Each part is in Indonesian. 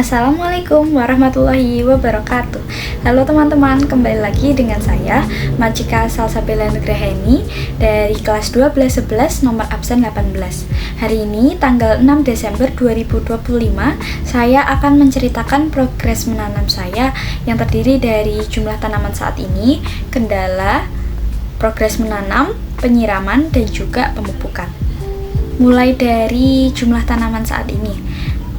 Assalamualaikum warahmatullahi wabarakatuh. Halo teman-teman, kembali lagi dengan saya Majika Salsabella Nugraheni dari kelas 1211 nomor absen 18. Hari ini tanggal 6 Desember 2025, saya akan menceritakan progres menanam saya yang terdiri dari jumlah tanaman saat ini, kendala, progres menanam, penyiraman, dan juga pemupukan. Mulai dari jumlah tanaman saat ini.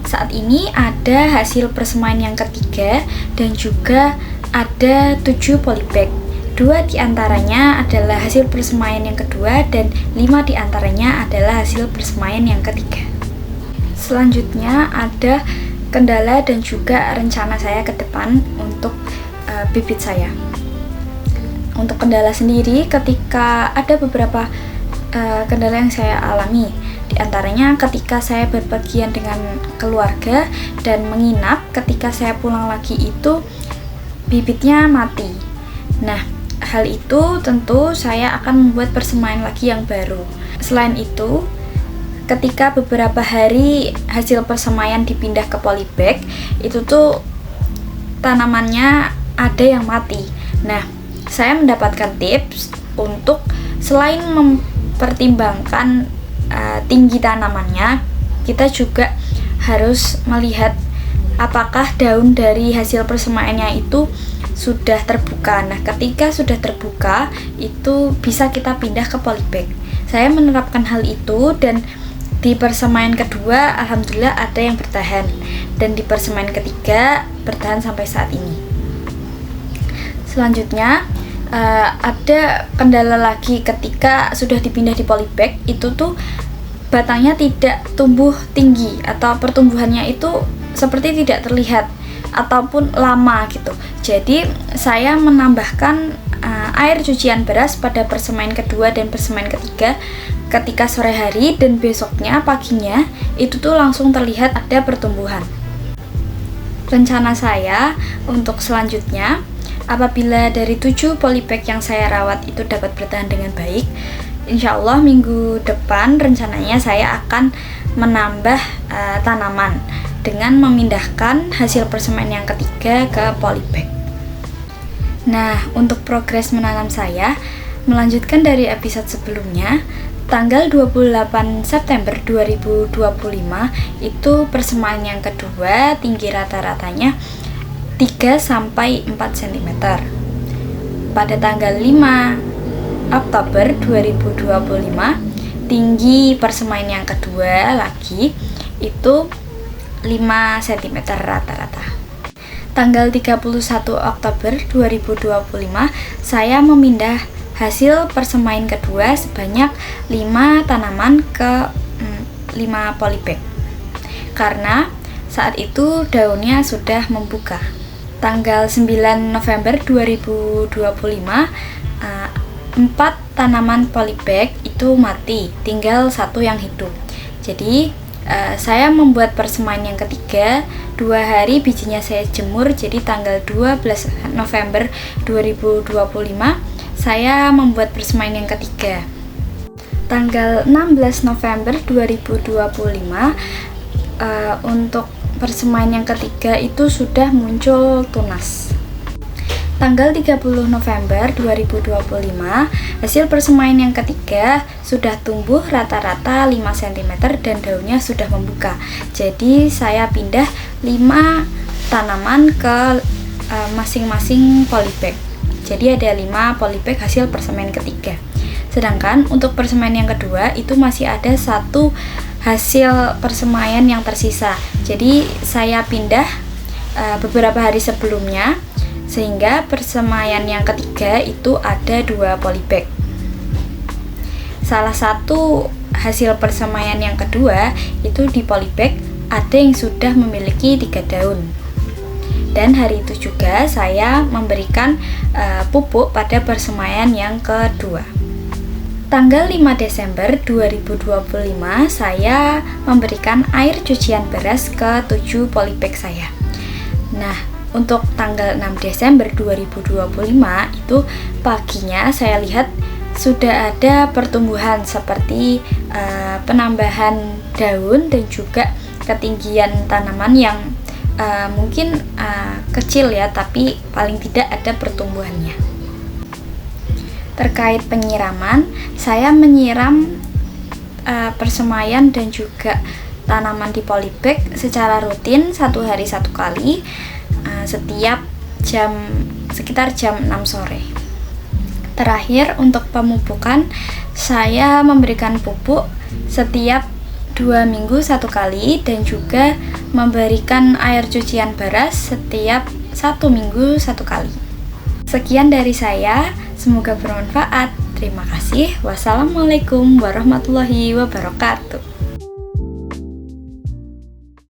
Saat ini ada hasil persemaian yang ketiga dan juga ada 7 polybag. 2 diantaranya adalah hasil persemaian yang kedua dan 5 diantaranya adalah hasil persemaian yang ketiga. Selanjutnya ada kendala dan juga rencana saya ke depan untuk bibit saya. Untuk kendala sendiri, ketika ada beberapa kendala yang saya alami. Di antaranya ketika saya berpergian dengan keluarga dan menginap, ketika saya pulang lagi itu bibitnya mati. Nah, hal itu tentu saya akan membuat persemaian lagi yang baru. Selain itu, ketika beberapa hari hasil persemaian dipindah ke polybag, itu tuh tanamannya ada yang mati. Nah, saya mendapatkan tips untuk selain mempertimbangkan tinggi tanamannya, kita juga harus melihat apakah daun dari hasil persemaiannya itu sudah terbuka. Nah, ketika sudah terbuka, itu bisa kita pindah ke polybag. Saya menerapkan hal itu dan di persemaian kedua, alhamdulillah ada yang bertahan, dan di persemaian ketiga bertahan sampai saat ini. Selanjutnya, ada kendala lagi ketika sudah dipindah di polybag, itu tuh batangnya tidak tumbuh tinggi atau pertumbuhannya itu seperti tidak terlihat ataupun lama gitu. Jadi saya menambahkan air cucian beras pada persemaian kedua dan persemaian ketiga ketika sore hari, dan besoknya paginya itu tuh langsung terlihat ada pertumbuhan. Rencana saya untuk selanjutnya, apabila dari 7 polybag yang saya rawat itu dapat bertahan dengan baik, insya Allah minggu depan rencananya saya akan menambah tanaman dengan memindahkan hasil persemaian yang ketiga ke polybag. Nah, untuk progres menanam saya, melanjutkan dari episode sebelumnya, tanggal 28 September 2025 itu persemaian yang kedua, tinggi rata-ratanya 3-4 cm. Pada tanggal 5 Oktober 2025, tinggi persemaian yang kedua lagi itu 5 cm rata-rata. Tanggal 31 Oktober 2025, saya memindah hasil persemaian kedua sebanyak 5 tanaman ke 5 polybag. Karena saat itu daunnya sudah membuka. Tanggal 9 November 2025, 4 tanaman polybag itu mati, tinggal 1 yang hidup. Jadi saya membuat persemaian yang ketiga, 2 hari bijinya saya jemur. Jadi tanggal 12 November 2025 saya membuat persemaian yang ketiga. Tanggal 16 November 2025 untuk persemaian yang ketiga itu sudah muncul tunas. Tanggal 30 November 2025, hasil persemaian yang ketiga sudah tumbuh rata-rata 5 cm dan daunnya sudah membuka. Jadi saya pindah 5 tanaman ke masing-masing polybag. Jadi ada 5 polybag hasil persemaian ketiga. Sedangkan untuk persemaian yang kedua itu masih ada 1 hasil persemaian yang tersisa. Jadi saya pindah beberapa hari sebelumnya, sehingga persemaian yang ketiga itu ada 2 polybag. Salah satu hasil persemaian yang kedua itu di polybag ada yang sudah memiliki 3 daun. Dan hari itu juga saya memberikan pupuk pada persemaian yang kedua. Tanggal 5 Desember 2025 saya memberikan air cucian beras ke 7 polybag saya. Nah, untuk tanggal 6 Desember 2025 itu paginya saya lihat sudah ada pertumbuhan seperti penambahan daun dan juga ketinggian tanaman yang mungkin kecil ya, tapi paling tidak ada pertumbuhannya. Terkait penyiraman, saya menyiram persemaian dan juga tanaman di polybag secara rutin 1 hari 1 kali, setiap sekitar jam 6 sore. Terakhir, untuk pemupukan, saya memberikan pupuk setiap 2 minggu 1 kali dan juga memberikan air cucian baras setiap 1 minggu 1 kali. Sekian dari saya, semoga bermanfaat. Terima kasih. Wassalamualaikum warahmatullahi wabarakatuh.